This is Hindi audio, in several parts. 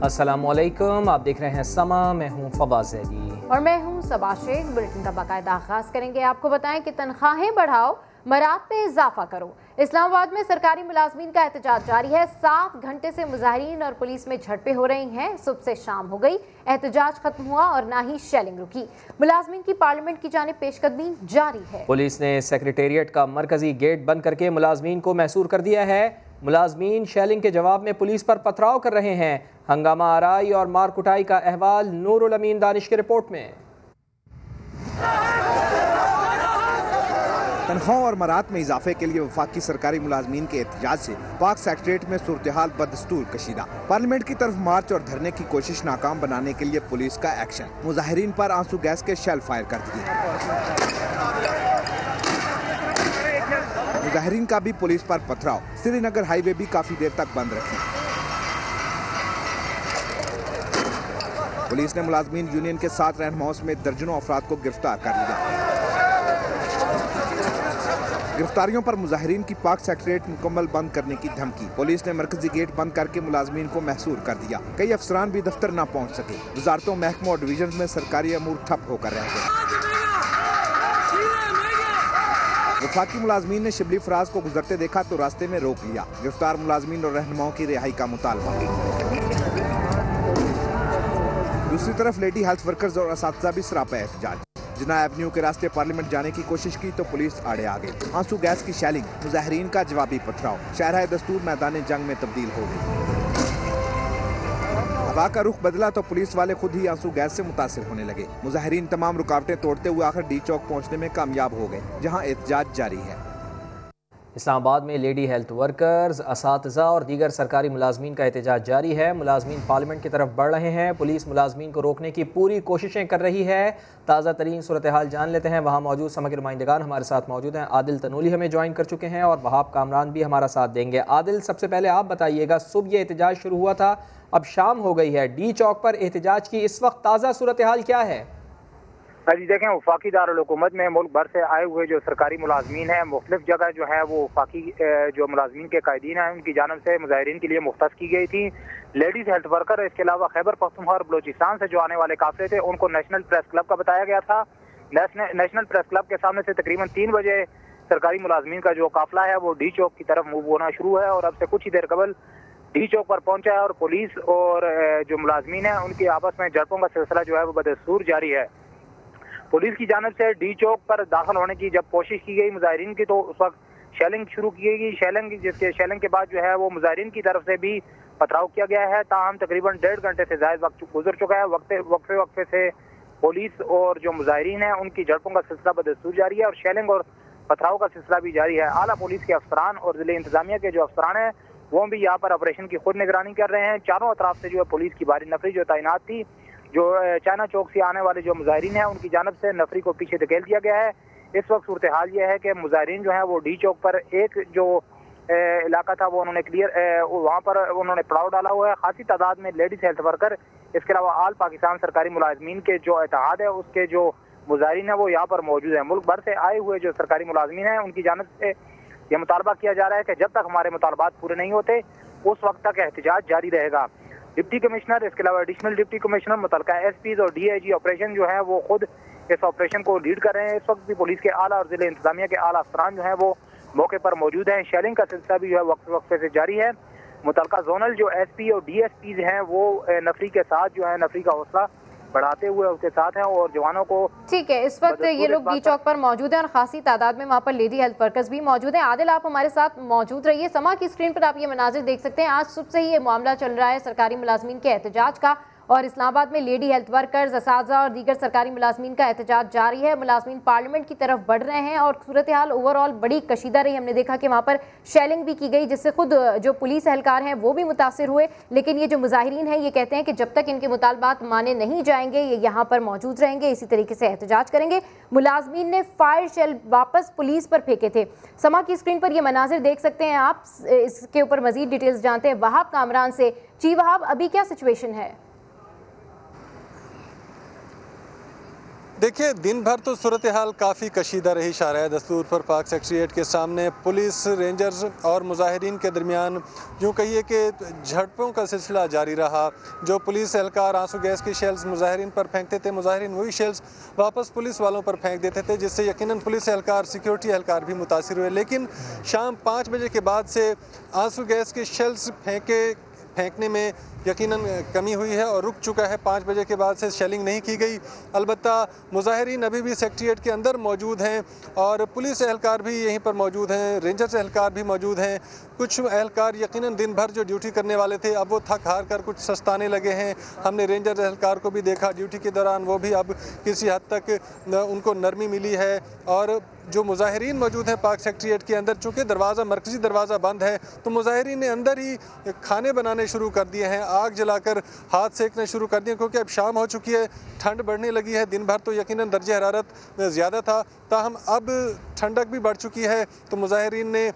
अस्सलामुअलैकुम, आप देख रहे हैं समा। मैं हूं फवाज़ ज़ैदी और मैं हूं सबा शेख। बुलेटिन का बाकायदा आगाज करेंगे। आपको बताएं कि तनख्वाहें बढ़ाओ, मरात में इजाफा करो। इस्लामाबाद में सरकारी मुलाजमीन का एहतजाज जारी है। 7 घंटे से मुजाहिरीन और पुलिस में झड़पें हो रही हैं। सुबह से शाम हो गई, एहतजाज खत्म हुआ और ना ही शेलिंग रुकी। मुलाजमीन की पार्लियामेंट की जानिब पेशकदमी जारी है। पुलिस ने सेक्रेटेरिएट का मरकजी गेट बंद करके मुलाजमीन को महसूर कर दिया है। मुलाजमीन शेलिंग के जवाब में पुलिस पर पथराव कर रहे हैं। हंगामा आराई और मार कुटाई का अहवाल नूरुल अमीन दानिश की रिपोर्ट में। तनख्वाहों और मरात में इजाफे के लिए वफाकी सरकारी मुलाजमीन के एहतजाज से पाक सेक्रेटेरिएट में सूरत-ए-हाल बदस्तूर कशीदा। पार्लियामेंट की तरफ मार्च और धरने की कोशिश नाकाम बनाने के लिए पुलिस का एक्शन। मुजाहिरीन पर आंसू गैस के शेल फायर कर दिए। मुजाहिरीन का भी पुलिस पर पथराव। श्रीनगर हाईवे भी काफी देर तक बंद रखी। पुलिस ने मुलाजमीन यूनियन के 7 रहनुमाओं समेत दर्जनों अफराद को गिरफ्तार कर लिया। गिरफ्तारियों पर मुजाहिरीन की पाक सेक्रेटेरिएट मुकम्मल बंद करने की धमकी। पुलिस ने मरकजी गेट बंद करके मुलाजमीन को महसूर कर दिया। कई अफसरान भी दफ्तर न पहुंच सके। वजारतों, महकमों और डिवीजन में सरकारी अमूर ठप होकर रह गए। वफाकी मुलाजमीन ने शिबली फराज को गुजरते देखा तो रास्ते में रोक लिया। गिरफ्तार मुलाजमीन और रहनुमाओं की रिहाई का मुतालबा। दूसरी तरफ लेडी हेल्थ वर्कर्स और असातिज़ा भी सरापा एहतजाज। जिन्ना एवेन्यू के रास्ते पार्लियामेंट जाने की कोशिश की तो पुलिस आड़े आ गई। आंसू गैस की शेलिंग, मुजाहिरीन का जवाबी पथराव। शहर दस्तूर मैदान जंग में तब्दील हो गई। हवा का रुख बदला तो पुलिस वाले खुद ही आंसू गैस से मुतासिर होने लगे। मुजाहिरीन तमाम रुकावटें तोड़ते हुए आखिर डी चौक पहुंचने में कामयाब हो गए, जहां एहतजाज जारी है। इस्लामाबाद में लेडी हेल्थ वर्कर्स, असातिज़ा और दीगर सरकारी मुलाजमीन का एहतजाज जारी है। मुलाजमीन पार्लियामेंट की तरफ बढ़ रहे हैं। पुलिस मुलाजमीन को रोकने की पूरी कोशिशें कर रही है। ताज़ा तरीन सूरत हाल जान लेते हैं। वहाँ मौजूद समा के नुमाइंदगान हमारे साथ मौजूद हैं। आदिल तनूली हमें ज्वाइन कर चुके हैं और वहाब कामरान भी हमारा साथ देंगे। आदिल, सबसे पहले आप बताइएगा, सुबह ये एहतजाज शुरू हुआ था, अब शाम हो गई है, डी चौक पर एहतजाज की इस वक्त ताज़ा सूरत हाल क्या है? जी देखें, वफाकी दारुल-हुकूमत में मुल्क भर से आए हुए जो सरकारी मुलाजमीन हैं, मुख्तलिफ जगह जो है वो वफाकी जो मुलाजमीन के कायदीन हैं उनकी जानब से मुजाहिरीन के लिए मुख्तस की गई थी। लेडीज़ हेल्थ वर्कर, इसके अलावा खैबर पख्तूनख्वा और बलोचिस्तान से जो आने वाले काफिले थे उनको नेशनल प्रेस क्लब का बताया गया था। नेशनल प्रेस क्लब के सामने से तकरीबन 3 बजे सरकारी मुलाजमीन का जो काफिला है वो डी चौक की तरफ मूव होना शुरू है और अब से कुछ ही देर कबल डी चौक पर पहुंचा है और पुलिस और जो मुलाजमीन है उनकी आपस में झड़पों का सिलसिला जो है वो बदस्तूर जारी है। पुलिस की जानब से डी चौक पर दाखिल होने की जब कोशिश की गई मुजाहिरीन की, तो उस वक्त शेलिंग शुरू की गई। शेलिंग के बाद जो है वो मुजाहिरीन की तरफ से भी पथराव किया गया है। ताहम तकरीबन 1.5 घंटे से ज़्यादा वक्त गुजर चुका है। वक्फे से पुलिस और जो मुजाहिरीन है उनकी झड़पों का सिलसिला बदस्तूर जारी है और शेलिंग और पथराव का सिलसिला भी जारी है। आला पुलिस के अफसरान और जिले इंतजामिया के जो अफसरान हैं वो भी यहाँ पर ऑपरेशन की खुद निगरानी कर रहे हैं। चारों अतराफ से जो है पुलिस की भारी नफरी जो तैनात थी। जो चाइना चौक से आने वाले जो मुजाहिरीन हैं उनकी जानब से नफरी को पीछे धकेल दिया गया है। इस वक्त सूरत हाल ये है कि मुजाहिरीन जो है वो डी चौक पर एक जो इलाका था वो उन्होंने क्लियर, वहाँ पर उन्होंने पड़ाव डाला हुआ है। खासी तादाद में लेडीज हेल्थ वर्कर, इसके अलावा आल पाकिस्तान सरकारी मुलाजमीन के जो इत्तेहाद है उसके जो मुजाहिरीन है वो यहाँ पर मौजूद है। मुल्क भर से आए हुए जो सरकारी मुलाजमीन हैं उनकी जानब से यह मुतालबा किया जा रहा है कि जब तक हमारे मुतालबात पूरे नहीं होते उस वक्त तक एहतजाज जारी रहेगा। डिप्टी कमिश्नर, इसके अलावा एडिशनल डिप्टी कमिश्नर, मुतल्लिका एसपीज और डीआईजी ऑपरेशन जो है वो खुद इस ऑपरेशन को लीड कर रहे हैं। इस वक्त भी पुलिस के आला और जिले इंतजामिया के आला अफसरान जो है वो मौके पर मौजूद हैं। शेलिंग का सिलसिला भी जो है वक्फे से जारी है। मुतल्लिका जोनल जो एसपी और डीएसपीज हैं वो नफरी के साथ जो है नफरी का हौसला बढ़ाते हुए उसके साथ हैं और जवानों को। ठीक है, इस वक्त ये लोग डी चौक पर मौजूद हैं और खासी तादाद में वहाँ पर लेडी हेल्थ वर्कर्स भी मौजूद हैं। आदिल, आप हमारे साथ मौजूद रहिए। समा की स्क्रीन पर आप ये मनाजिर देख सकते हैं। आज सुबह से ही ये मामला चल रहा है सरकारी मुलाजमीन के एहतजाज का और इस्लामाबाद में लेडी हेल्थ वर्कर्स, असातिज़ा और दीगर सरकारी मुलाजमीन का एहतजाज जारी है। मुलाजमीन पार्लियामेंट की तरफ बढ़ रहे हैं और सूरत हाल ओवरऑल बड़ी कशीदा रही। हमने देखा कि वहाँ पर शेलिंग भी की गई जिससे खुद जो पुलिस एहलकार हैं वो भी मुतासिर हुए। लेकिन ये जो मुजाहिरीन हैं ये कहते हैं कि जब तक इनके मुतालबात माने नहीं जाएंगे ये यहाँ पर मौजूद रहेंगे, इसी तरीके से एहतजाज करेंगे। मुलाजमीन ने फायर शेल वापस पुलिस पर फेंके थे। समा की स्क्रीन पर ये मनाजिर देख सकते हैं आप। इसके ऊपर मजीद डिटेल्स जानते हैं वहाब कामरान से। जी वहाब, अभी क्या सिचुएशन है? देखिए, दिन भर तो सूरत हाल काफ़ी कशीदा रही। शाहराह दस्तूर पर पाक सेक्रेटेरिएट के सामने पुलिस, रेंजर्स और मुजाहिरीन के दरमियान यूँ कहिए कि झड़पों का सिलसिला जारी रहा। जो पुलिस एहलकार आंसू गैस की शेल्स मुजाहिरीन पर फेंकते थे, मुजाहिरीन वही शेल्स वापस पुलिस वालों पर फेंक देते थे, जिससे यकीनन पुलिस एहलकार, सिक्योरिटी एहलकार भी मुतासिर हुए। लेकिन शाम 5 बजे के बाद से आंसू गैस के शेल्स फेंकने में यकीनन कमी हुई है और रुक चुका है। 5 बजे के बाद से शेलिंग नहीं की गई। अलबत्ता मुजाहिरीन अभी भी सेक्रेटेरिएट के अंदर मौजूद हैं और पुलिस एहलकार भी यहीं पर मौजूद हैं, रेंजर्स एहलकार भी मौजूद हैं। कुछ एहलकार यकीनन दिन भर जो ड्यूटी करने वाले थे, अब वो थक हार कर कुछ सस्ताने लगे हैं। हमने रेंजर एहलकार को भी देखा ड्यूटी के दौरान, वो भी अब किसी हद तक उनको नरमी मिली है। और जो मुजाहिरीन मौजूद हैं पाक सेक्रेटेरिएट के अंदर, चूँकि दरवाज़ा, मरकज़ी दरवाज़ा बंद है, तो मुजाहिरीन ने अंदर ही खाने बनाने शुरू कर दिए हैं, आग जलाकर हाथ सेकने शुरू कर दिए, क्योंकि अब शाम हो चुकी है, ठंड बढ़ने लगी है। दिन भर तो यकीनन दर्जे हरारत ज़्यादा था, ताहम अब ठंडक भी बढ़ चुकी है, तो मुजाहिरीन ने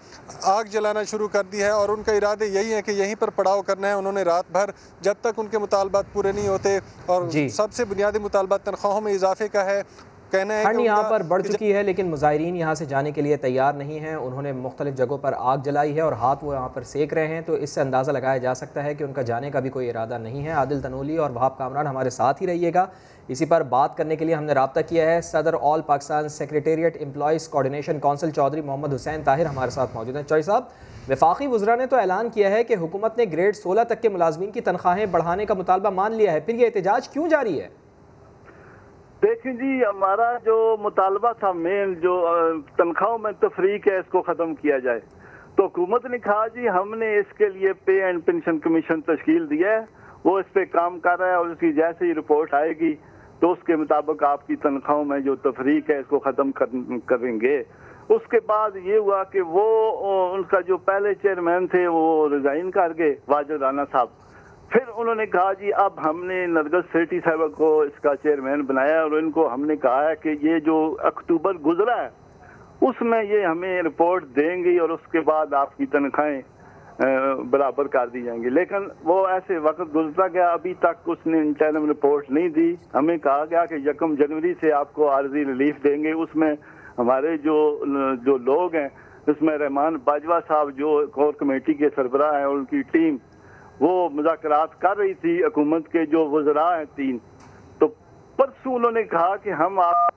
आग जलाना शुरू कर दी है और उनका इरादे यही है कि यहीं पर पड़ाव करना है। उन्होंने रात भर, जब तक उनके मुतालबात पूरे नहीं होते, और सबसे बुनियादी मुतालबात तनख्वाहों में इजाफे का है, कहना है ठंड यहाँ पर बढ़ चुकी है, लेकिन मुजाहिरीन यहाँ से जाने के लिए तैयार नहीं हैं। उन्होंने मुख्तलिफ जगहों पर आग जलाई है और हाथ वो यहाँ पर सेक रहे हैं, तो इससे अंदाज़ा लगाया जा सकता है कि उनका जाने का भी कोई इरादा नहीं है। आदिल तनोली और वहाब कामरान हमारे साथ ही रहिएगा। इसी पर बात करने के लिए हमने रब्ता किया है। सदर all Pakistan secretariat employees coordination council Chaudhry Mohammad Hussain Tahir हमारे साथ मौजूद हैं। चौधरी साहब, वफाकी वज़रा ने तो ऐलान किया है कि हुकूमत ने ग्रेड 16 तक के मुलाजमीन की तनख्वाहें बढ़ाने का मुतालबा मान लिया है, फिर ये एहतजाज क्यों जारी है? देखिए जी, हमारा जो मुतालबा था मेन, जो तनख्वाहों में तफरीक है, इसको ख़त्म किया जाए। तो हुकूमत ने कहा जी हमने इसके लिए पे एंड पेंशन कमीशन तश्कील दिया है, वो इस पर काम कर रहा है और उसकी जैसे ही रिपोर्ट आएगी तो उसके मुताबिक आपकी तनख्वाहों में जो तफरीक है इसको ख़त्म करेंगे। उसके बाद ये हुआ कि वो उनका जो पहले चेयरमैन थे वो रिज़ाइन कर गए, वाजिद राना साहब। फिर उन्होंने कहा जी अब हमने नरगस सेठी साहब को इसका चेयरमैन बनाया और इनको हमने कहा है कि ये जो अक्टूबर गुजरा है उसमें ये हमें रिपोर्ट देंगी और उसके बाद आपकी तनख्वाहें बराबर कर दी जाएंगी। लेकिन वो ऐसे वक्त गुजरता गया, अभी तक उसने इंटरनल रिपोर्ट नहीं दी। हमें कहा गया कि 1 जनवरी से आपको आर्जी रिलीफ देंगे। उसमें हमारे जो लोग हैं, उसमें रहमान बाजवा साहब जो कोर कमेटी के सरबराह हैं और उनकी टीम, वो मुज़ाकरात कर रही थी हुकूमत के जो वज़रा हैं 3। तो परसों उन्होंने कहा कि हम आप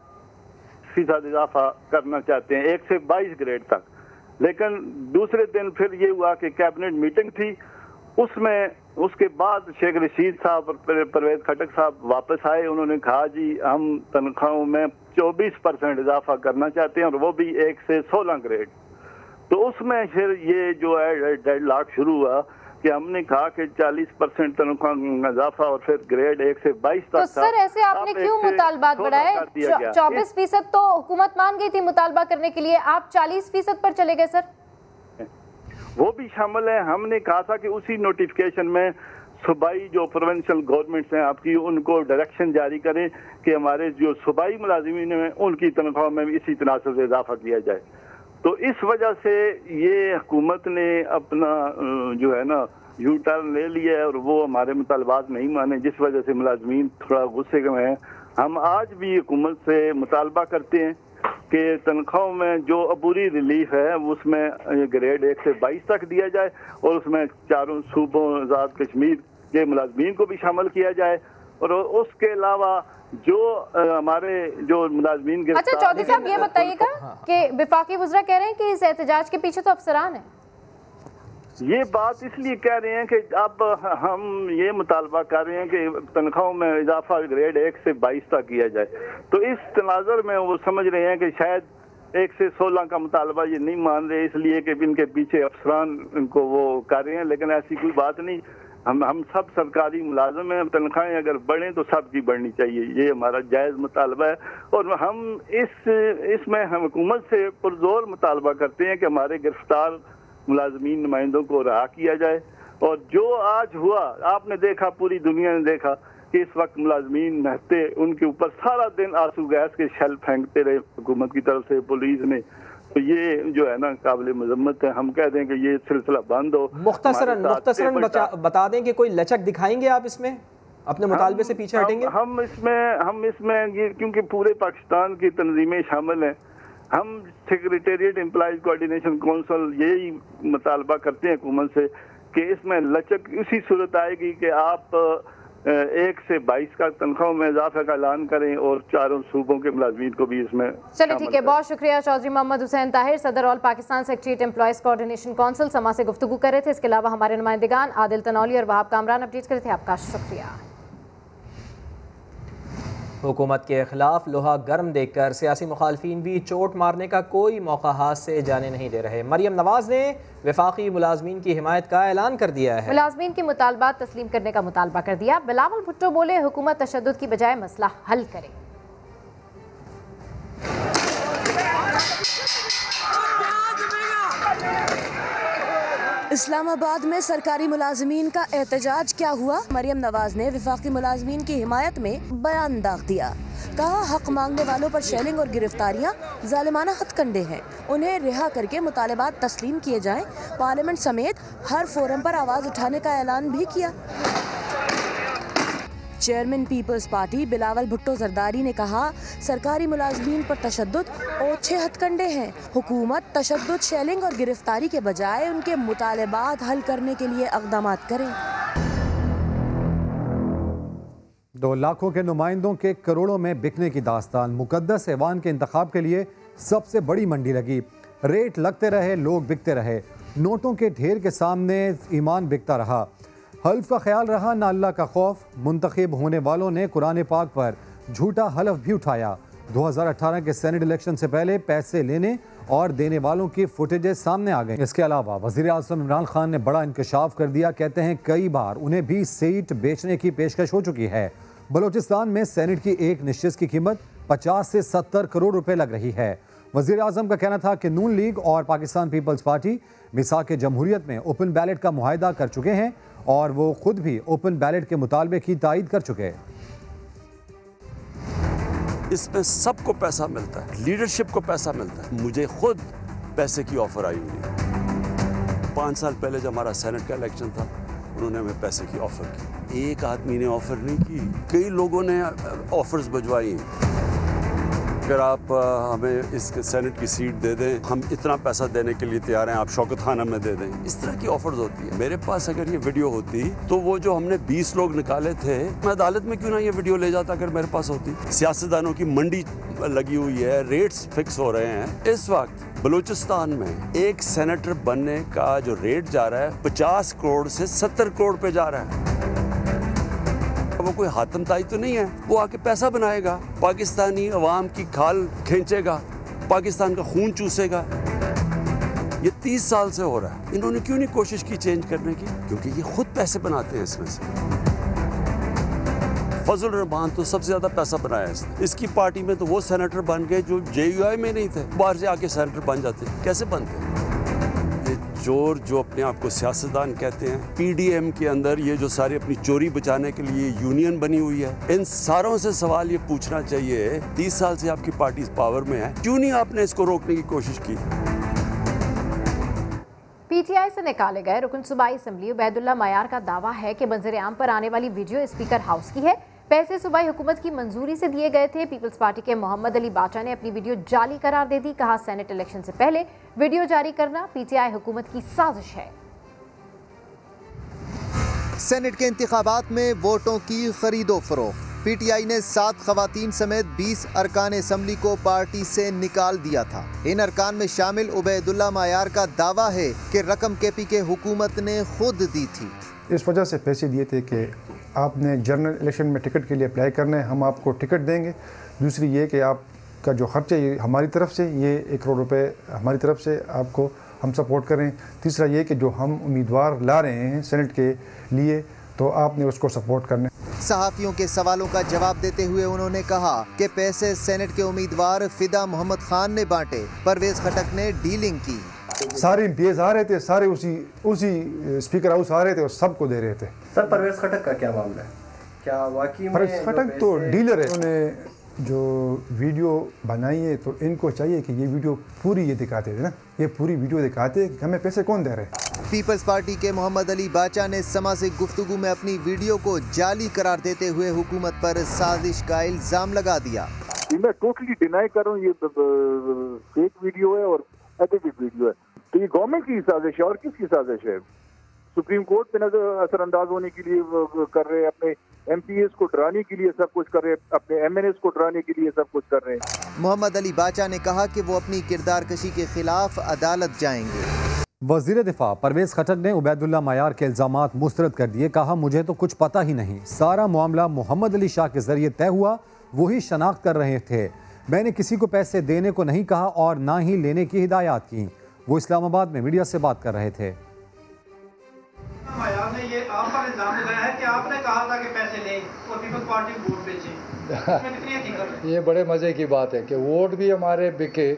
फीसद इजाफा करना चाहते हैं 1 से 22 ग्रेड तक। लेकिन दूसरे दिन फिर ये हुआ कि कैबिनेट मीटिंग थी, उसमें उसके बाद शेख रशीद साहब और परवेज खटक साहब वापस आए। उन्होंने कहा जी हम तनख्वाहों में 24% इजाफा करना चाहते हैं और वो भी 1 से 16 ग्रेड। तो उसमें फिर ये जो है डेडलॉक शुरू हुआ कि हमने कहा कि 40% तनख्वाह इजाफा और फिर ग्रेड 1 से 22 तक। तो सर ऐसे आपने क्यों मुतालबात बढ़ाए? 24% तो हुकूमत मान गई थी मुतालबा करने के लिए, आप 40% पर चले गए सर? वो भी शामिल है। हमने कहा था कि उसी नोटिफिकेशन में सूबाई जो प्रोविंशियल गवर्नमेंट्स हैं आपकी, उनको डायरेक्शन जारी करें कि हमारे जो सूबाई मुलाजिमीन हैं उनकी तनख्वाह में भी इसी तनासब से इजाफा किया जाए। तो इस वजह से ये हुकूमत ने अपना जो है ना यू टर्न ले लिया है और वो हमारे मुतालबात नहीं माने, जिस वजह से मुलाजमीन थोड़ा गुस्से में हैं। हम आज भी हुकूमत से मुतालबा करते हैं कि तनख्वाहों में जो अबूरी रिलीफ है उसमें ग्रेड 1 से 22 तक दिया जाए और उसमें चारों सूबों आज़ाद कश्मीर के मुलाजमीन को भी शामिल किया जाए। और उसके अलावा जो हमारे जो मुलाजमीन के। अच्छा चौधरी साहब ये बताइएगा कि वफाकी वज़रा कह रहे हैं कि इस एहतजाज के पीछे तो अफसरान हैं। ये बात इसलिए कह रहे हैं कि अब हम ये मुतालबा कर रहे हैं कि तनख्वाहों में इजाफा ग्रेड 1 से 22 तक किया जाए। तो इस तनाज़ुर में वो समझ रहे हैं कि शायद 1 से 16 का मुतालबा ये नहीं मान रहे, इसलिए कि इनके पीछे अफसरान इनको वो कर रहे हैं। लेकिन ऐसी कोई बात नहीं, हम सब सरकारी मुलाजिम हैं, तनख्वाहें अगर बढ़ें तो सबकी बढ़नी चाहिए, ये हमारा जायज़ मुतालबा है। और हम इसमें हम हुकूमत से पुरजोर मुतालबा करते हैं कि हमारे गिरफ्तार मुलाजमीन नुमाइंदों को रहा किया जाए। और जो आज हुआ आपने देखा, पूरी दुनिया ने देखा कि इस वक्त मुलाजमीन नहते, उनके ऊपर सारा दिन आंसू गैस के शेल फेंकते रहे हुकूमत की तरफ से, पुलिस ने। तो ये जो है ना काबिल मजम्मत है। हम कह दें कि ये सिलसिला बंद हो। मुख्तसरन बता दें कि कोई लचक दिखाएंगे आप इसमें? अपने मुतालबे से पीछे हटेंगे? हम इसमें ये क्योंकि पूरे पाकिस्तान की तंजीमें शामिल हैं, हम सेक्रेटेरिएट एम्प्लॉइज कोऑर्डिनेशन काउंसिल यही मुतालबा करते हैं हुकूमत से कि इसमें लचक उसी सूरत आएगी कि आप 1 से 22 का तनख्वाह में इजाफा का ऐलान करें और चारों सूबों के मुलाजमीन को भी इसमें। चलिए ठीक है, बहुत शुक्रिया। चौधरी मोहम्मद हुसैन ताहिर, सदर all Pakistan secretariat employees coordination council समा से गुफ्तगू कर रहे थे। इसके अलावा हमारे नुमाइंदगान आदिल तनौली और वहाब कामरान अपडेट कर रहे थे। आपका शुक्रिया। हुकूमत के खिलाफ लोहा गर्म देखकर सियासी मुखालफीन भी चोट मारने का कोई मौका हाथ से जाने नहीं दे रहे। मरियम नवाज ने वफाकी मुलाजमीन की हिमायत का ऐलान कर दिया है। मुलाजमीन के मुतालबात तस्लीम करने का मुतालबा कर दिया। बिलावल भुट्टो बोले हुकूमत तशद्दुद की बजाय मसला हल करे। इस्लामाबाद में सरकारी मुलाजमीन का एहतजाज क्या हुआ? मरियम नवाज ने वफाकी मुलाजमीन की हिमायत में बयान दाग दिया। कहा हक मांगने वालों पर शेलिंग और गिरफ्तारियां जालिमाना हथकंडे हैं, उन्हें रिहा करके मुतालबात तस्लीम किए जाएं। पार्लियामेंट समेत हर फोरम पर आवाज उठाने का ऐलान भी किया। Chairman Peoples Party Bilawal Bhutto Zardari ने कहा सरकारी मुलाजमीन पर तशद्दुद ओछे हथकंडे हैं। हुकूमत तशद्दुद, शेलिंग और गिरफ्तारी के बजाय उनके मुतालबात हल करने के लिए इक़दामात करें। 2 लाखों के नुमाइंदों के करोड़ों में बिकने की दास्तान। मुकद्दस ऐवान के इंतखाब के लिए सबसे बड़ी मंडी लगी। रेट लगते रहे, लोग बिकते रहे। नोटों के ढेर के सामने ईमान बिकता रहा। हल्फ का ख्याल रहा ना अल्लाह का खौफ। मुंतखब होने वालों ने कुरान पाक पर झूठा हलफ भी उठाया। 2018 के सेनेट इलेक्शन से पहले पैसे लेने और देने वालों की फुटेजेस सामने आ गई। इसके अलावा वज़ीर आज़म इमरान खान ने बड़ा इंकशाफ कर दिया। कहते हैं कई बार उन्हें भी सीट बेचने की पेशकश हो चुकी है। बलूचिस्तान में सेनेट की एक निश्चित की कीमत 50 से 70 करोड़ रुपए लग रही है। वज़ीर आज़म का कहना था कि नून लीग और पाकिस्तान पीपल्स पार्टी मिसाक जमहूरियत में ओपन बैलेट का मुआहदा कर चुके हैं और वो खुद भी ओपन बैलेट के मुतालबे की तायद कर चुके हैं। इसमें सबको पैसा मिलता है, लीडरशिप को पैसा मिलता है। मुझे खुद पैसे की ऑफर आई हुई है। 5 साल पहले जब हमारा सेनेट का इलेक्शन था, उन्होंने हमें पैसे की ऑफर की। एक आदमी ने ऑफर नहीं की, कई लोगों ने ऑफर्स भिजवाई। अगर आप हमें इस सेनेट की सीट दे दें, हम इतना पैसा देने के लिए तैयार हैं, आप शौकत खान हमें दे दें। इस तरह की ऑफर्स होती है। मेरे पास अगर ये वीडियो होती तो वो जो हमने 20 लोग निकाले थे, मैं अदालत में क्यों ना ये वीडियो ले जाता अगर मेरे पास होती। सियासतदानों की मंडी लगी हुई है, रेट्स फिक्स हो रहे हैं। इस वक्त बलूचिस्तान में एक सेनेटर बनने का जो रेट जा रहा है 50 करोड़ से 70 करोड़ पे जा रहा है। वो कोई हातमताई तो नहीं है, वो आके पैसा बनाएगा, पाकिस्तानी अवाम की खाल खींचेगा, पाकिस्तान का खून चूसेगा। ये 30 साल से हो रहा है। इन्होंने क्यों नहीं कोशिश की चेंज करने की? क्योंकि ये खुद पैसे बनाते हैं इसमें से। फजल रहमान तो सबसे ज्यादा पैसा बनाया इसने। इसकी पार्टी में तो वो सेनेटर बन गए जो JUI में नहीं थे, बाहर से आके सेनेटर बन जाते। कैसे बनते? चोर जो अपने आप को सियासतदान कहते हैं, PDM के अंदर ये जो सारी अपनी चोरी बचाने के लिए यूनियन बनी हुई है, इन सारों से सवाल ये पूछना चाहिए 30 साल से आपकी पार्टी पावर में है, क्यों नहीं आपने इसको रोकने की कोशिश की? PTI से निकाले गए रुकन सूबाई असम्बली उबैदुल्ला मयार का दावा है कि मंजर-ए-आम पर आने वाली वीडियो स्पीकर हाउस की है। पैसे सूबाई हुकूमत की मंजूरी से दिए गए थे। पीपल्स पार्टी के मोहम्मद अली बाचा ने अपनी वीडियो जाली करार दे दी। कहा सेनेट इलेक्शन से पहले वीडियो जारी करना PTI हुकूमत की साजिश है। सेनेट के इंतखाबात में वोटों की खरीदो फरोख्त। PTI ने 7 खवातीन समेत 20 अरकान असम्बली को पार्टी से निकाल दिया था। इन अरकान में शामिल उबैदुल्ला मयार का दावा है कि रकम KPK हुकूमत ने खुद दी थी। इस वजह से पैसे दिए थे कि आपने जनरल इलेक्शन में टिकट के लिए अप्लाई करना है, हम आपको टिकट देंगे। दूसरी ये कि आपका जो खर्चा ये हमारी तरफ से, ये 1 करोड़ रुपए हमारी तरफ से आपको हम सपोर्ट करें। तीसरा ये कि जो हम उम्मीदवार ला रहे हैं सेनेट के लिए, तो आपने उसको सपोर्ट करना। सहाफ़ियों के सवालों का जवाब देते हुए उन्होंने कहा कि पैसे सेनेट के उम्मीदवार फिदा मोहम्मद खान ने बांटे, परवेज खटक ने डीलिंग की। सारे एमपीएस आ रहे थे, सारे उसी स्पीकर हाउस आ रहे थे और सबको दे रहे थे। सर परवेज खटक का क्या मामला है? क्या वाकई में परवेज खटक तो डीलर है। उन्होंने जो वीडियो बनाई है तो इनको चाहिए कि ये वीडियो पूरी ये दिखाते थे ना, ये पूरी वीडियो दिखाते कि हमें पैसे कौन दे रहे हैं। पीपल्स पार्टी के मोहम्मद अली बाचा ने समा से गुफ्तगू में अपनी वीडियो को जाली करार देते हुए हुकूमत पर साजिश का इल्जाम लगा दिया। मैं टोटली डिनाई कर रहा हूँ, ये फेक वीडियो है और एडिटेड वीडियो है। तो ये गवर्नमेंट की साजिश है और किसकी साजिश है? सुप्रीम कोर्ट पे नजर असरअंदाज होने के लिए कर रहे हैं, अपने MPs को डराने के लिए सब कुछ कर रहे हैं, अपने MNAs को डराने के लिए सब कुछ कर रहे हैं। मोहम्मद अली बाचा ने कहा कि वो अपनी किरदार कशी के खिलाफ अदालत जाएंगे। वज़ीर दिफा परवेज खटक ने उबैदुल्ला मायार के इल्जामात मुस्तरद कर दिए। कहा, मुझे तो कुछ पता ही नहीं, सारा मामला मोहम्मद अली शाह के जरिए तय हुआ, वही शनाख्त कर रहे थे। मैंने किसी को पैसे देने को नहीं कहा और ना ही लेने की हिदायत की। वो इस्लामाबाद में मीडिया से बात कर रहे थे। मायार ने ये आप पर इल्जाम लगाया है कि आपने कहा था कि पैसे लें और पीपल्स पार्टी को वोट बेचें। ये बड़े मज़े की बात है कि वोट भी हमारे बिके,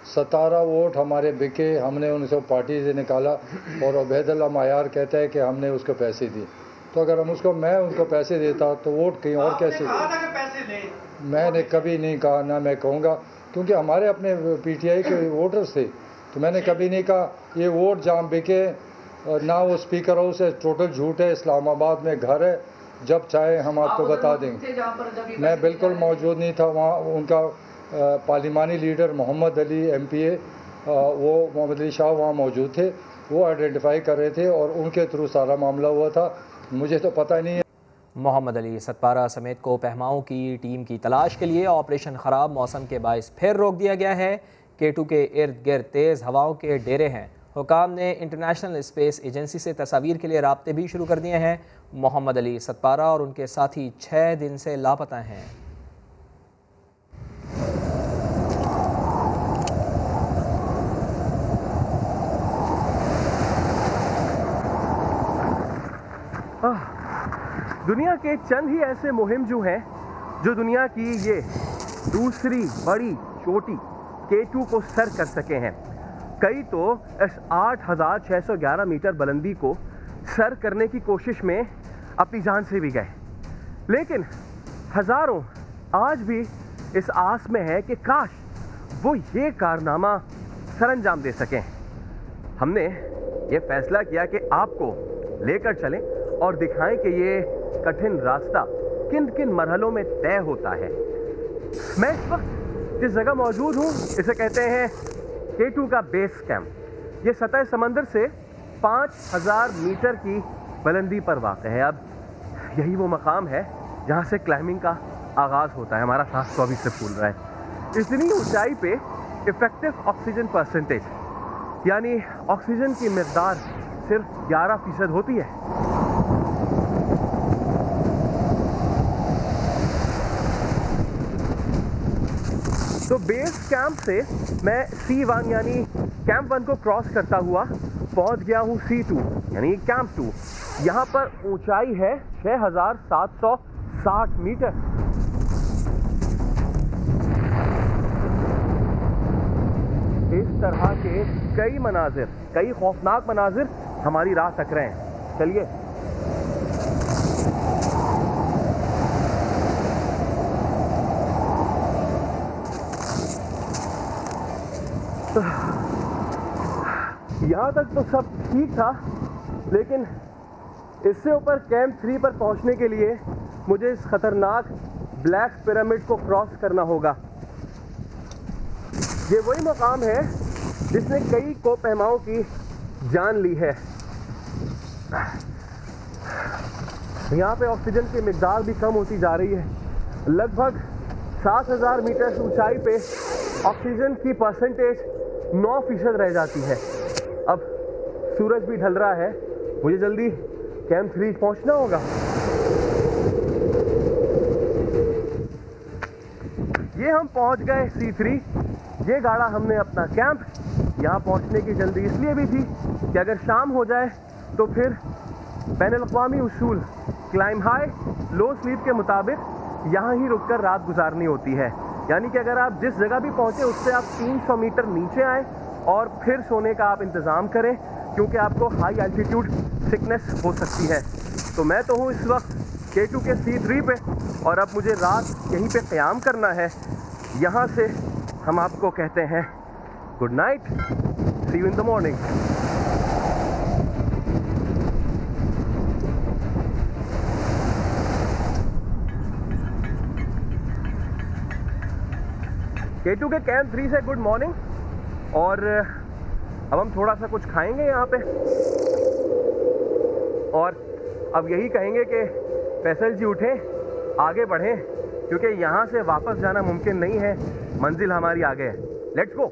17 वोट हमारे बिके, हमने उनको पार्टी से निकाला और उबैदुल्ला मायार कहता है कि हमने उसको पैसे दिए। तो अगर मैं उनको पैसे देता तो वोट कहीं और कैसे? पैसे लें। मैंने कभी नहीं कहा, ना मैं कहूँगा, क्योंकि हमारे अपने PTI के वोटर्स थे, तो मैंने कभी नहीं कहा ये वोट जहाँ बिके। ना वो स्पीकर हाउस है, टोटल झूठ है। इस्लामाबाद में घर है, जब चाहे हम आपको बता देंगे। मैं बिल्कुल मौजूद नहीं था वहाँ। उनका पार्लिमानी लीडर मोहम्मद अली MPA, वो मोहम्मद अली शाह वहाँ मौजूद थे, वो आइडेंटिफाई कर रहे थे और उनके थ्रू सारा मामला हुआ था। मुझे तो पता नहीं है। मोहम्मद अली सतपारा समेत को पहमाओं की टीम की तलाश के लिए ऑपरेशन ख़राब मौसम के बायस फिर रोक दिया गया है। K2 के इर्द गिर्द तेज़ हवाओं के डेरे हैं। हुकाम ने इंटरनेशनल स्पेस एजेंसी से तस्वीर के लिए राब्ते भी शुरू कर दिए हैं। मोहम्मद अली सतपारा और उनके साथी 6 दिन से लापता हैं। दुनिया के चंद ही ऐसे मुहिमजू हैं जो दुनिया की ये दूसरी बड़ी चोटी K2 को सर कर सके हैं। कई तो इस 8,611 मीटर बुलंदी को सर करने की कोशिश में अपनी जान से भी गए, लेकिन हज़ारों आज भी इस आस में है कि काश वो ये कारनामा सरअंजाम दे सकें। हमने ये फैसला किया कि आपको लेकर चलें और दिखाएं कि ये कठिन रास्ता किन किन मरहलों में तय होता है। मैं इस वक्त जिस जगह मौजूद हूँ इसे कहते हैं K2 का बेस कैंप। ये सतह समंदर से 5,000 मीटर की बुलंदी पर वाक़ है। अब यही वो मकाम है जहाँ से क्लाइंबिंग का आगाज़ होता है। हमारा सांस तो अभी से फूल रहा है। इतनी ऊंचाई पे इफेक्टिव ऑक्सीजन परसेंटेज, यानी ऑक्सीजन की मिकदार सिर्फ 11% होती है। तो बेस कैंप से मैं C1 यानी कैंप 1 को क्रॉस करता हुआ पहुंच गया हूँ C2 यानी कैंप 2। यहाँ पर ऊंचाई है 6,760 मीटर। इस तरह के कई मनाजिर, कई खौफनाक मनाजिर हमारी राह तक रहे हैं। चलिए यहाँ तक तो सब ठीक था, लेकिन इससे ऊपर कैंप 3 पर पहुँचने के लिए मुझे इस खतरनाक ब्लैक पिरामिड को क्रॉस करना होगा। ये वही मकाम है जिसने कई कोपहमाओं की जान ली है। यहाँ पे ऑक्सीजन की मिकदार भी कम होती जा रही है। लगभग 7,000 मीटर ऊंचाई पे ऑक्सीजन की परसेंटेज 9% रह जाती है। अब सूरज भी ढल रहा है, मुझे जल्दी कैंप 3 पहुंचना होगा। ये हम पहुंच गए C3। ये गाड़ा हमने अपना कैंप। यहाँ पहुंचने की जल्दी इसलिए भी थी कि अगर शाम हो जाए तो फिर बैनुल-अक़वामी उसूल क्लाइम हाई लो स्लीप के मुताबिक यहाँ ही रुककर रात गुजारनी होती है। यानी कि अगर आप जिस जगह भी पहुँचे उससे आप 300 मीटर नीचे आए और फिर सोने का आप इंतज़ाम करें, क्योंकि आपको हाई एल्टीट्यूड सिकनेस हो सकती है। तो मैं तो हूँ इस वक्त K2 के C3 पे और अब मुझे रात यहीं पे क़याम करना है। यहाँ से हम आपको कहते हैं good night, see you in the morning. K2 के कैंप 3 से गुड मॉर्निंग। और अब हम थोड़ा सा कुछ खाएंगे यहाँ पे और अब यही कहेंगे कि फैसल जी उठें, आगे बढ़ें, क्योंकि यहाँ से वापस जाना मुमकिन नहीं है, मंजिल हमारी आगे है। Let's go.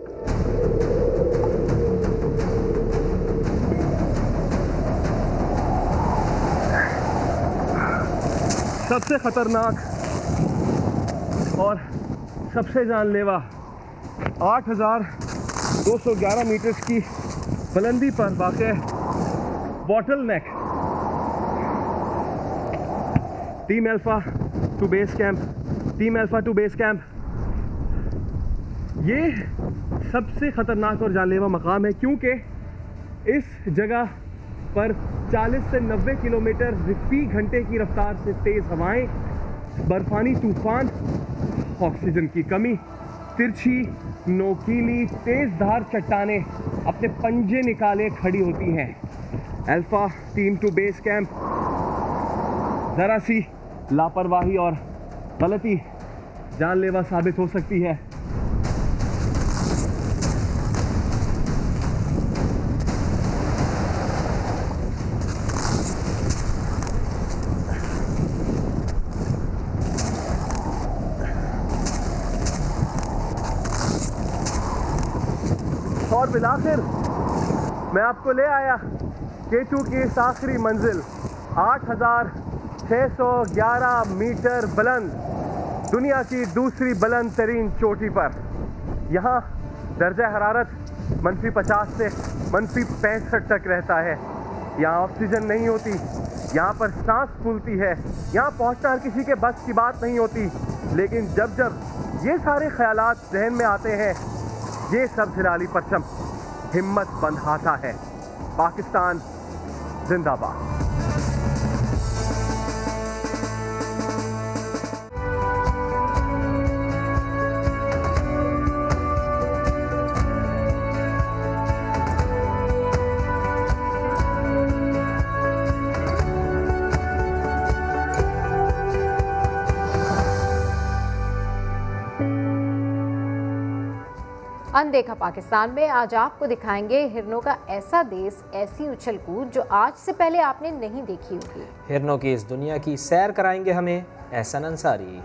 सबसे खतरनाक और सबसे जानलेवा 8,211 मीटर की बुलंदी पर वाक़ बॉटल नेक। Team alpha two base camp, team alpha two base camp. ये सबसे ख़तरनाक और जानलेवा मकाम है क्योंकि इस जगह पर 40 से 90 किलोमीटर फी घंटे की रफ्तार से तेज़ हवाएं, बर्फानी तूफान, ऑक्सीजन की कमी, तिरछी नोकीली तेज़ धार चट्टानें अपने पंजे निकाले खड़ी होती हैं। Alpha team to base camp, ज़रा सी लापरवाही और गलती जानलेवा साबित हो सकती है। और बिलाखिर मैं आपको ले आया K2 की इस आखिरी मंजिल 8,611 मीटर बुलंद, दुनिया की दूसरी बुलंद तरीन चोटी पर। यहाँ दर्जा हरारत -50 से -65 तक रहता है। यहाँ ऑक्सीजन नहीं होती, यहाँ पर सांस फूलती है, यहाँ पहुँचना हर किसी के बस की बात नहीं होती। लेकिन जब जब ये सारे ख्यालात जहन में आते हैं, ये सब हिलाली परचम हिम्मत बंधाता है। पाकिस्तान जिंदाबाद। अनदेखा पाकिस्तान में आज आपको दिखाएंगे हिरनों का ऐसा देश, ऐसी उछल कूद जो आज से पहले आपने नहीं देखी होगी। हिरनों की इस दुनिया की सैर कराएंगे हमें एहसन अंसारी।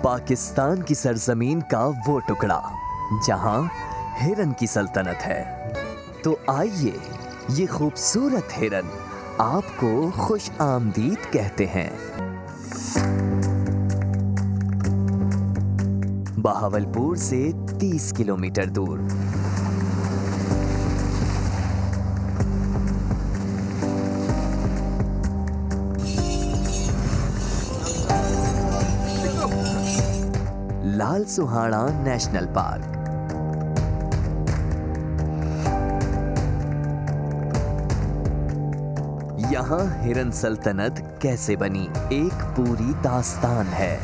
पाकिस्तान की सरजमीन का वो टुकड़ा जहां हिरन की सल्तनत है। तो आइए ये खूबसूरत हिरन आपको खुश आमदीद कहते हैं। बहावलपुर से 30 किलोमीटर दूर लाल सुहाड़ा नेशनल पार्क। यहाँ हिरन सल्तनत कैसे बनी, एक पूरी दास्तान है।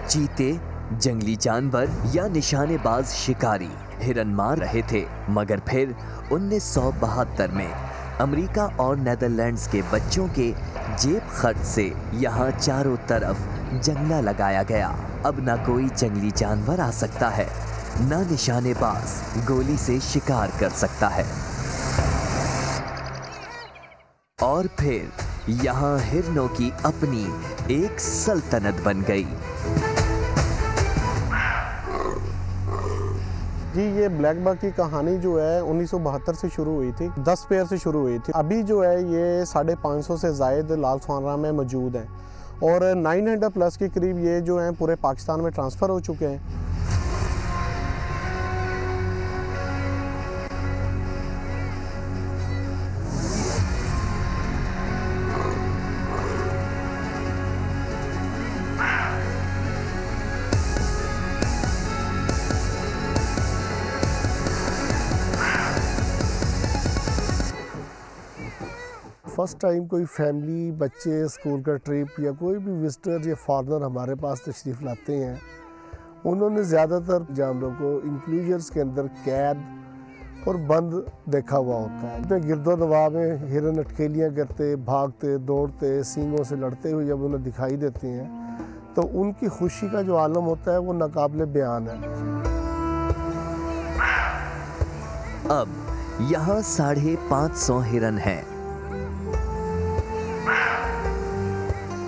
चीते, जंगली जानवर या निशानेबाज शिकारी हिरन मार रहे थे, मगर फिर 1972 में अमेरिका और नेदरलैंड्स के बच्चों के जेब खर्च से यहाँ चारों तरफ जंगला लगाया गया। अब ना कोई जंगली जानवर आ सकता है, ना निशानेबाज गोली से शिकार कर सकता है। और फिर यहाँ हिरनों की अपनी एक सल्तनत बन गई। जी, ये ब्लैक बक की कहानी जो है 1972 से शुरू हुई थी, 10 पेयर से शुरू हुई थी। अभी जो है ये 550 से ज़ायद लाल सुहाना में मौजूद हैं और 900 प्लस के करीब ये जो हैं पूरे पाकिस्तान में ट्रांसफ़र हो चुके हैं। फर्स्ट टाइम कोई फैमिली, बच्चे, स्कूल का ट्रिप या कोई भी विजिटर या फॉरेनर हमारे पास तशरीफ़ लाते हैं, उन्होंने ज़्यादातर जानवरों को इंक्लूजर्स के अंदर कैद और बंद देखा हुआ होता है। अपने गिरदोनवा में हिरन अटकेलियाँ करते, भागते, दौड़ते, सींगों से लड़ते हुए जब उन्हें दिखाई देती हैं तो उनकी खुशी का जो आलम होता है वो नाकाबिले बयान है। अब यहाँ 550 हिरन हैं।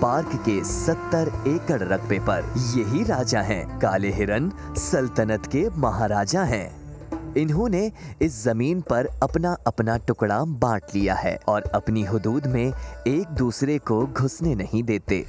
पार्क के 70 एकड़ रकबे पर यही राजा हैं। काले हिरन सल्तनत के महाराजा हैं। इन्होंने इस जमीन पर अपना अपना टुकड़ा बांट लिया है और अपनी हुदूद में एक दूसरे को घुसने नहीं देते।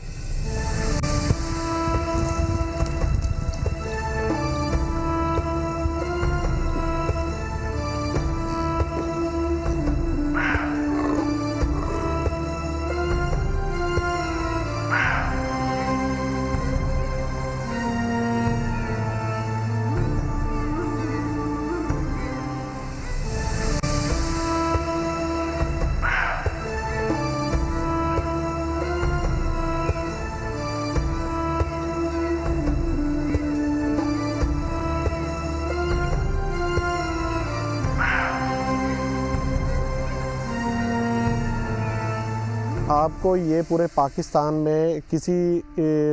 आपको ये पूरे पाकिस्तान में किसी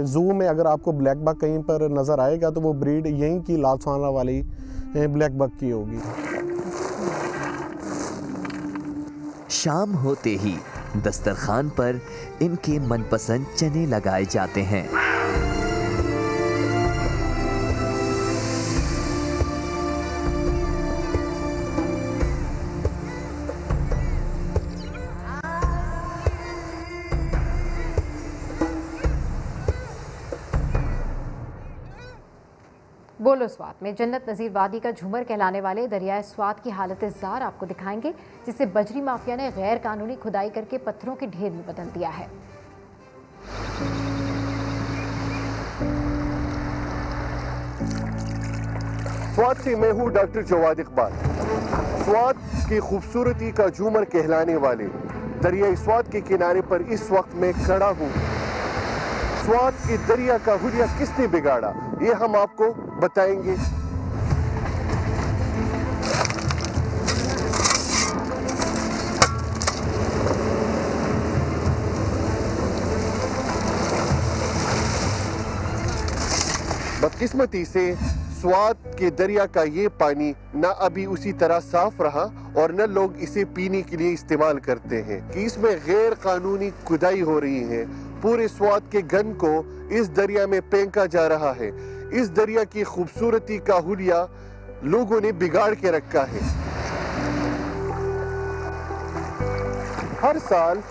ज़ू में अगर आपको ब्लैक बक कहीं पर नज़र आएगा तो वो ब्रीड यहीं की लालसाना वाली ब्लैक बक की होगी। शाम होते ही दस्तरखान पर इनके मनपसंद चने लगाए जाते हैं। बोलो स्वात में जन्नत नज़ीर वादी का झूमर कहलाने वाले दरियाए स्वात की हालत ज़ार आपको दिखाएंगे, जिसे बजरी माफिया ने गैर कानूनी खुदाई करके पत्थरों के ढेर में बदल दिया है। स्वात से मैं हूँ डॉक्टर जवाद इकबाल। स्वात की खूबसूरती का झूमर कहलाने वाले दरियाई स्वात के किनारे पर इस वक्त मैं खड़ा हूँ। स्वात के दरिया का हुलिया किसने बिगाड़ा, ये हम आपको बताएंगे। बदकिस्मती से स्वात के दरिया का ये पानी न अभी उसी तरह साफ रहा और न लोग इसे पीने के लिए इस्तेमाल करते हैं कि इसमें गैर कानूनी खुदाई हो रही है। पूरे स्वात के गन को इस दरिया में फेंका जा रहा है। इस दरिया की खूबसूरती का हुलिया लोगों ने बिगाड़ के रखा है। हर साल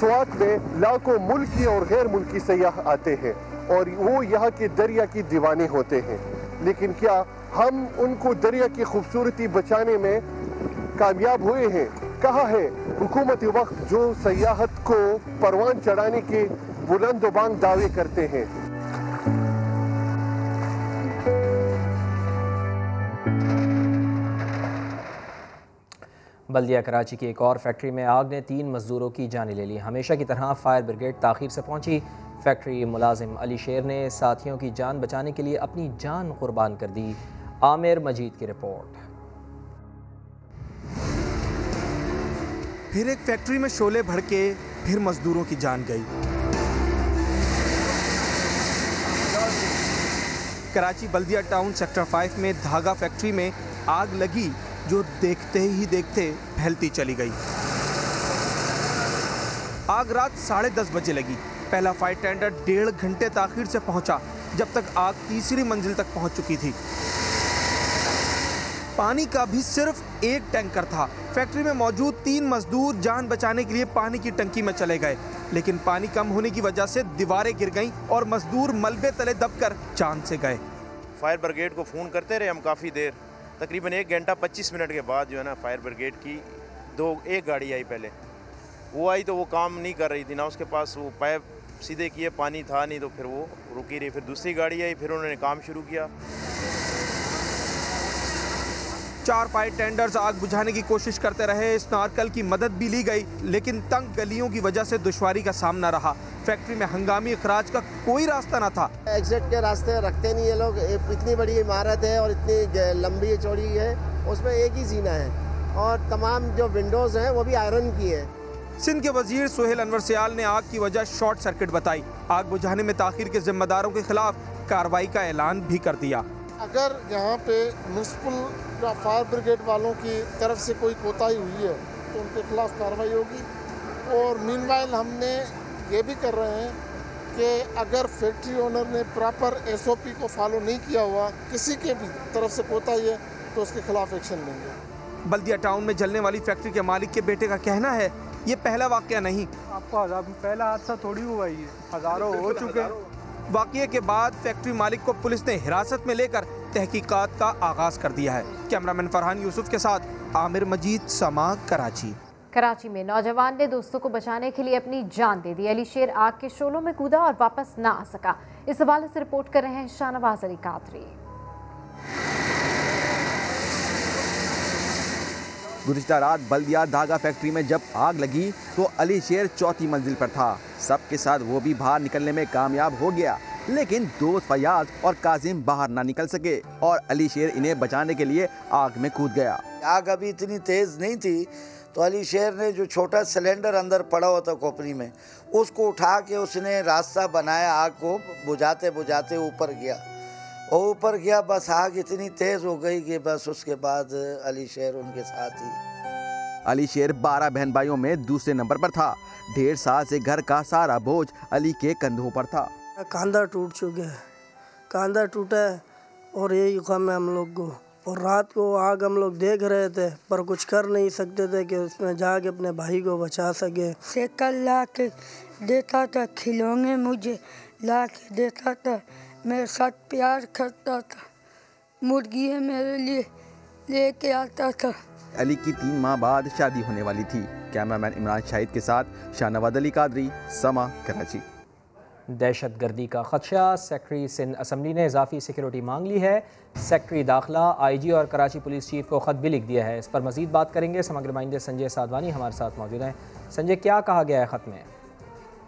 स्वात में लाखों मुल्की और गैर मुल्की सयाह आते हैं और वो यहाँ के दरिया की दीवाने होते हैं, लेकिन क्या हम उनको दरिया की खूबसूरती बचाने में कामयाब हुए हैं? कहाँ है हुकूमती वक्त जो सयाहत को परवान चढ़ाने के बुलंद बांग दावे करते हैं? बल्दिया कराची की एक और फैक्ट्री में आग ने 3 मजदूरों की जानें ले ली। हमेशा की तरह फायर ब्रिगेड ताखीर से पहुंची। फैक्ट्री मुलाजिम अली शेर ने साथियों की जान बचाने के लिए अपनी जान कुर्बान कर दी। आमिर मजीद की रिपोर्ट। फिर एक फैक्ट्री में शोले भड़के, फिर मजदूरों की जान गई। कराची बल्दिया टाउन सेक्टर 5 में धागा फैक्ट्री में आग लगी जो देखते ही देखते फैलती चली गई। आग रात 10:30 बजे लगी। पहला फायर टेंडर 1.5 घंटे ताखीर से पहुंचा, जब तक आग तीसरी मंजिल तक पहुंच चुकी थी। पानी का भी सिर्फ एक टैंकर था। फैक्ट्री में मौजूद 3 मजदूर जान बचाने के लिए पानी की टंकी में चले गए, लेकिन पानी कम होने की वजह से दीवारें गिर गईं और मजदूर मलबे तले दबकर जान से गए। फायर ब्रिगेड को फ़ोन करते रहे हम काफ़ी देर, तकरीबन 1 घंटा 25 मिनट के बाद जो है ना फायर ब्रिगेड की एक गाड़ी आई। पहले वो आई तो वो काम नहीं कर रही थी ना, उसके पास वो पाइप सीधे किए, पानी था नहीं, तो फिर वो रुकी रही। फिर दूसरी गाड़ी आई, फिर उन्होंने काम शुरू किया। 4 फायर टेंडर्स आग बुझाने की कोशिश करते रहे। स्नार्कल की मदद भी ली गई, लेकिन तंग गलियों की वजह से दुश्वारी का सामना रहा। फैक्ट्री में हंगामी अखराज का कोई रास्ता न था। एग्जिट के रास्ते रखते नहीं ये लोग। इतनी बड़ी इमारत है और इतनी लंबी चौड़ी है, उसमें एक ही जीना है और तमाम जो विंडोज़ हैं वो भी आयरन की है। सिंध के वजीर सुहेल अनवर सियाल ने आग की वजह शॉर्ट सर्किट बताई। आग बुझाने में ताखीर के जिम्मेदारों के खिलाफ कार्रवाई का ऐलान भी कर दिया। अगर यहाँ पे म्युनिसिपल या फायर ब्रिगेड वालों की तरफ से कोई कोताही हुई है तो उनके खिलाफ कार्रवाई होगी। और मीनवाइल हमने ये भी कर रहे हैं कि अगर फैक्ट्री ओनर ने प्रॉपर SOP को फॉलो नहीं किया हुआ, किसी के भी तरफ से कोताही है तो उसके खिलाफ एक्शन लेंगे। बल्दिया टाउन में जलने वाली फैक्ट्री के मालिक के बेटे का कहना है ये पहला वाकया नहीं। आपको पहला हादसा थोड़ी हुआ, ये हजारों हो चुके हैं। वाकये के बाद फैक्ट्री मालिक को पुलिस ने हिरासत में लेकर तहकीकात का आगाज कर दिया है। कैमरामैन फरहान यूसुफ के साथ आमिर मजीद, समा, कराची। कराची में नौजवान ने दोस्तों को बचाने के लिए अपनी जान दे दी। अली शेर आग के शोलों में कूदा और वापस ना आ सका। इस हवाले से रिपोर्ट कर रहे हैं शाहनवाज अली कादरी। गुज़िश्ता रात बल्दिया धागा फैक्ट्री में जब आग लगी तो अली शेर चौथी मंजिल पर था। सबके साथ वो भी बाहर निकलने में कामयाब हो गया, लेकिन दोस्त फयाज और काजिम बाहर ना निकल सके और अली शेर इन्हें बचाने के लिए आग में कूद गया। आग अभी इतनी तेज़ नहीं थी तो अली शेर ने जो छोटा सिलेंडर अंदर पड़ा हुआ था खोपड़ी में, उसको उठा के उसने रास्ता बनाया, आग को बुझाते बुझाते ऊपर गया और ऊपर गया। बस आग इतनी तेज़ हो गई कि बस उसके बाद अली शेर उनके साथ ही। अली शेर 12 बहन भाइयों में दूसरे नंबर पर था। 1.5 साल से घर का सारा बोझ अली के कंधों पर था। कांधा टूट चुका है, कांधा टूटा है और यही गम है हम लोग को। और रात को आग हम लोग देख रहे थे पर कुछ कर नहीं सकते थे कि उसमें जाके अपने भाई को बचा सके। सेकल ला के देता था, खिलौने मुझे ला के देता था, मेरे साथ प्यार करता था, मुर्गी मेरे लिए लेके आता था। अली की 3 माह बाद शादी होने वाली थी। कैमरामैन इमरान शाहिद के साथ शाहनवाज अली कादरी, समा, कराची। दहशत गर्दी का खदशा, सेक्रेटरी सिंध असम्बली ने इजाफी सिक्योरिटी मांग ली है। सेक्रेटरी दाखिला, IG और कराची पुलिस चीफ को ख़त भी लिख दिया है। इस पर मजीद बात करेंगे। समग्र नुमाइंदे संजय साधवानी हमारे साथ मौजूद हैं। संजय, क्या कहा गया है ख़त में?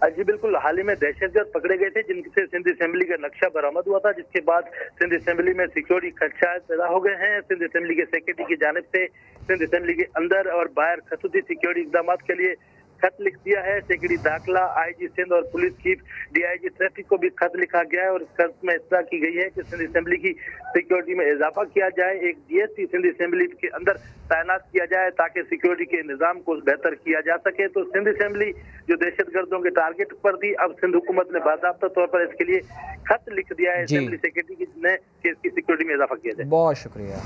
जी बिल्कुल, हाल ही में दहशतगर्द पकड़े गए थे जिनसे सिंध असेंबली का नक्शा बरामद हुआ था, जिसके बाद सिंध असेंबली में सिक्योरिटी खदशा पैदा हो गए हैं। सिंध असेंबली के सेक्रेटरी की जानिब से सिंध असेंबली के अंदर और बाहर खसूसी सिक्योरिटी इकदाम के लिए खत लिख दिया है। सेक्रेटरी दाखिला, IG सिंध और पुलिस चीफ DIG ट्रैफिक को भी खत लिखा गया है और इस खत में इत्तला की गई है कि सिंध असेंबली की सिक्योरिटी में इजाफा किया जाए। एक DSP सिंध असेंबली के अंदर तैनात किया जाए ताकि सिक्योरिटी के निज़ाम को बेहतर किया जा सके। तो सिंध असेंबली जो दहशतगर्दों के टारगेट पर थी, अब सिंध हुकूमत ने बाज़ाब्ता तौर पर इसके लिए खत लिख दिया है असेंबली सेक्रेटरी ने कि इसकी सिक्योरिटी में इजाफा किया जाए। बहुत शुक्रिया।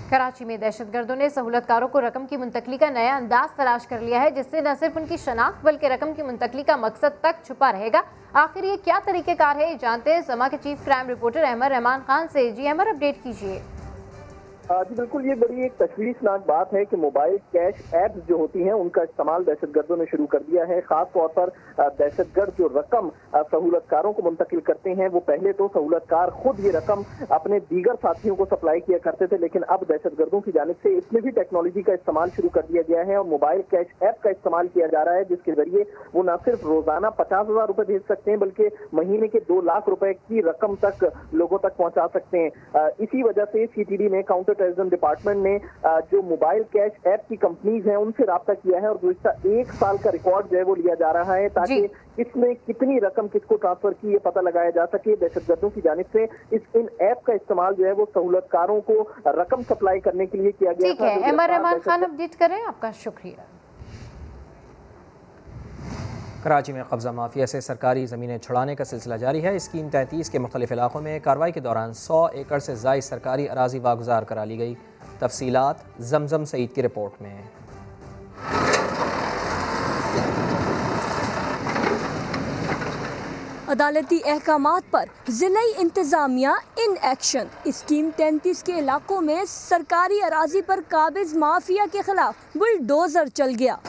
कराची में दहशतगर्दों ने सहूलतकारों को रकम की मुंतकली का नया अंदाज तलाश कर लिया है, जिससे न सिर्फ उनकी शनाख्त बल्कि रकम की मुंतकली का मकसद तक छुपा रहेगा। आखिर ये क्या तरीक़ेकार है, जानते हैं समा के chief crime reporter Ahmed Rehman Khan से। जी अहमद, अपडेट कीजिए। जी बिल्कुल, ये बड़ी एक तशवीशनाक बात है कि मोबाइल कैश ऐप्स जो होती हैं उनका इस्तेमाल दहशतगर्दों ने शुरू कर दिया है। खास तौर पर दहशतगर्द जो रकम सहूलतकारों को मुंतकिल करते हैं, वो पहले तो सहूलतकार खुद ये रकम अपने दीगर साथियों को सप्लाई किया करते थे, लेकिन अब दहशतगर्दों की जानिब से इसमें भी टेक्नोलॉजी का इस्तेमाल शुरू कर दिया गया है और मोबाइल कैश ऐप का इस्तेमाल किया जा रहा है, जिसके जरिए वो न सिर्फ रोजाना 50,000 रुपए भेज सकते हैं बल्कि महीने के 2 लाख रुपए की रकम तक लोगों तक पहुंचा सकते हैं। इसी वजह से CTD ने काउंटर टेररिज्म डिपार्टमेंट ने जो मोबाइल कैश ऐप की कंपनीज हैं उनसे राब्ता किया है और गुज़िश्ता 1 साल का रिकॉर्ड जो है वो लिया जा रहा है ताकि इसमें कितनी रकम किसको ट्रांसफर की ये पता लगाया जा सके। दहशतगर्दों की जानिब से इन ऐप का इस्तेमाल जो है वो सहूलतकारों को रकम सप्लाई करने के लिए किया गया था। अहमद रहमान खान अपडेट करें, आपका शुक्रिया। कराची में कब्जा माफिया से सरकारी ज़मीनें छुड़ाने का सिलसिला जारी है। स्कीम 33 के मुख्तलिफ इलाकों में कार्रवाई के दौरान 100 एकड़ से ज़ायद सरकारी अराजी वागुजार करा ली गई। तफसीलात जमजम सईद की रिपोर्ट में। अदालती अहकामात पर ज़िलाई इंतज़ामिया इन एक्शन। स्कीम 33 के इलाकों में सरकारी अराजी पर काबिज माफिया के खिलाफ बुलडोजर चल गया।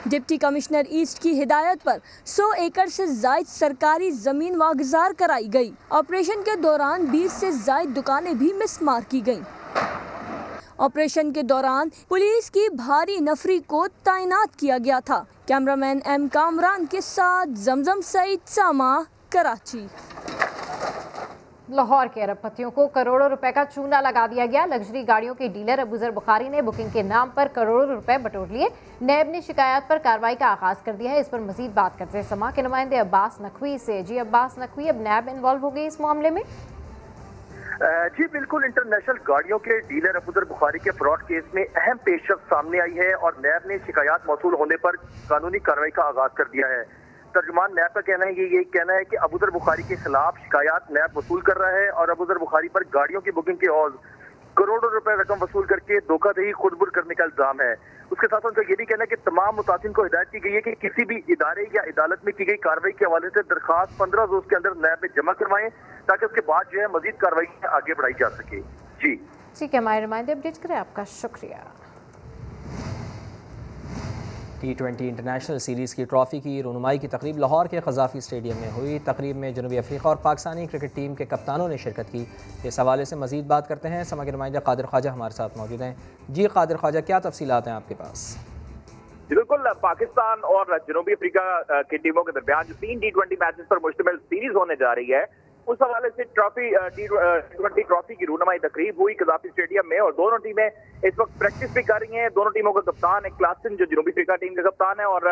डिप्टी कमिश्नर ईस्ट की हिदायत पर 100 एकड़ से जायद सरकारी जमीन वागुजार कराई गई। ऑपरेशन के दौरान 20 से जायद दुकानें भी मिसमार की गईं। ऑपरेशन के दौरान पुलिस की भारी नफरी को तैनात किया गया था। कैमरामैन M कामरान के साथ जमजम सईद, सामा, कराची। लाहौर के अरबपतियों को करोड़ों रुपए का चूना लगा दिया गया। लग्जरी गाड़ियों के डीलर अबूजर बुखारी ने बुकिंग के नाम पर करोड़ों रुपए बटोर लिए। नैब ने शिकायत पर कार्रवाई का आगाज कर दिया है। इस पर मजीद बात करते हैं समा के नुमाइंदे अब्बास नकवी से। जी अब्बास नकवी, अब नैब इन्वॉल्व हो गई इस मामले में? जी बिल्कुल, इंटरनेशनल गाड़ियों के डीलर अबूजर बुखारी के फ्रॉड केस में अहम पेशरफ सामने आई है और नैब ने शिकायत मौसूल होने पर कानूनी कार्रवाई का आगाज कर दिया है। तर्जुमान नैब का कहना है यही कहना है कि अबूजर बुखारी के खिलाफ शिकायत नैब वसूल कर रहा है और अबूजर बुखारी पर गाड़ियों की बुकिंग के एवज करोड़ों रुपए रकम वसूल करके धोखाधड़ी खुदबुर करने का इल्जाम है। उसके साथ उनका ये भी कहना है कि तमाम मुतासिन को हिदायत की गई है कि किसी भी इदारे या अदालत में की गई कार्रवाई के हवाले से दरखास्त 15 रोज के अंदर नैब में जमा करवाएं ताकि उसके बाद जो है मजीद कार्रवाई आगे बढ़ाई जा सके। जी ठीक है, हमारे नुमाइंदे अपडेट करें, आपका शुक्रिया। T20 इंटरनेशनल सीरीज़ की ट्रॉफ़ी की रुनुमाई की तकरीब लाहौर के क़ज़ाफ़ी स्टेडियम में हुई। तकरीब में जनूबी अफ्रीका और पाकिस्तानी क्रिकेट टीम के कप्तानों ने शिरकत की। इस हवाले से मज़ीद बात करते हैं, समा के नुमाइंदा कादिर ख्वाजा हमारे साथ मौजूद हैं। जी कादिर ख्वाजा, क्या तफसीलात हैं आपके पास? बिल्कुल, पाकिस्तान और जनूबी अफ्रीका की टीमों के दरमियान जो 3 T20 मैचेस पर मुश्तमिल सीरीज होने जा रही है, उस हवाले से T20 ट्रॉफी की रूनुमाई तकरीब हुई क़ज़ाफ़ी स्टेडियम में और दोनों टीमें इस वक्त प्रैक्टिस भी कर रही हैं। दोनों टीमों का कप्तान है क्लासन, जो जनूबी अफ्रीका टीम का कप्तान है, और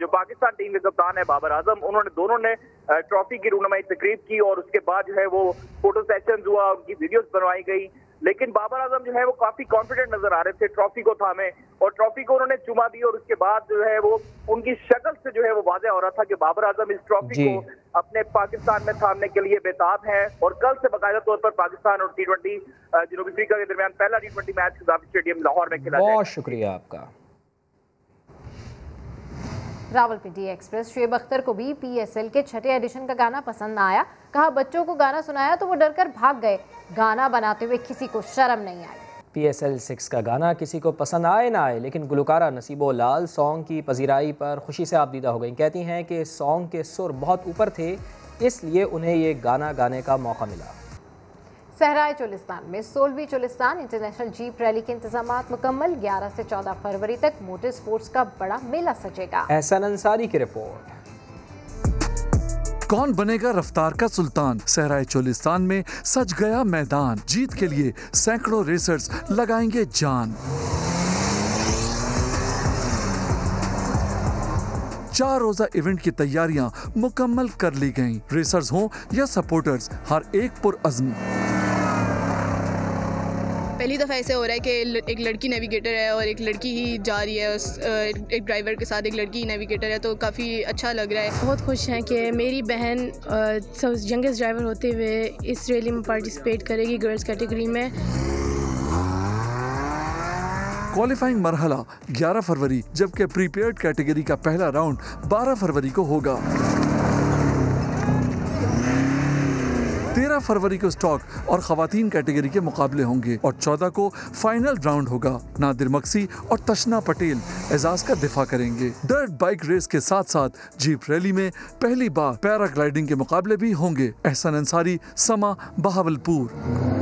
जो पाकिस्तान टीम का कप्तान है बाबर आजम। दोनों ने ट्रॉफी की रूनुमाई तकरीब की और उसके बाद जो है वो फोटो सेशन हुआ, उनकी वीडियोस बनवाई गई। लेकिन बाबर आजम जो है वो काफी कॉन्फिडेंट नजर आ रहे थे ट्रॉफी को थामे, और ट्रॉफी को उन्होंने चुमा दी और उसके बाद जो है वो उनकी शक्ल से जो है वो वाज़ेह हो रहा था कि बाबर आजम इस ट्रॉफी को अपने पाकिस्तान में थामने के लिए बेताब है। और कल से बाकायदा तौर पर पाकिस्तान और T20 जनूबी अफ्रीका के दरमियान पहला T20 मैच क़ज़ाफ़ी स्टेडियम लाहौर में खेला जाएगा। बहुत शुक्रिया आपका। रावलपिंडी एक्सप्रेस शुएब अख्तर को भी PSL के 6ठे एडिशन का गाना पसंद ना आया। कहा बच्चों को गाना सुनाया तो वो डरकर भाग गए। गाना बनाते हुए किसी को शर्म नहीं आई। PSL 6 का गाना किसी को पसंद आए ना आए, लेकिन गुलकारा नसीबो लाल सॉन्ग की पजीराई पर खुशी से आबदीदा हो गई। कहती हैं कि सॉन्ग के सुर बहुत ऊपर थे, इसलिए उन्हें ये गाना गाने का मौका मिला। सहराए चोलिस्तान में 16वीं चोलिस्तान इंटरनेशनल जीप रैली के इंतजामात मुकम्मल। 11 से 14 फरवरी तक मोटर स्पोर्ट्स का बड़ा मेला सजेगा। एहसान अंसारी की रिपोर्ट। कौन बनेगा रफ्तार का सुल्तान? सहराए चोलिस्तान में सज गया मैदान। जीत के लिए सैकड़ों रेसर्स लगाएंगे जान। 4 रोजा इवेंट की तैयारियां मुकम्मल कर ली गईं। रेसर्स हों या सपोर्टर्स, हर एक पुरअज़्म। पहली दफ़ा ऐसे हो रहा है कि एक लड़की नेविगेटर है और एक लड़की ही जा रही है, एक ड्राइवर के साथ एक लड़की नेविगेटर है, तो काफ़ी अच्छा लग रहा है। बहुत खुश हैं कि मेरी बहन यंगेस्ट ड्राइवर होते हुए इस रैली में पार्टिसिपेट करेगी गर्ल्स कैटेगरी में। क्वालिफाइंग मरहला 11 फरवरी, जबकि प्रीपेयर्ड कैटेगरी का पहला राउंड 12 फरवरी को होगा। 13 फरवरी को स्टॉक और खवातीन कैटेगरी के मुकाबले होंगे और 14 को फाइनल राउंड होगा। नादिर मक्सी और तशना पटेल एजाज का दिफा करेंगे। डर्ट बाइक रेस के साथ साथ जीप रैली में पहली बार पैराग्लाइडिंग के मुकाबले भी होंगे। एहसान अंसारी, समा, बहावलपुर।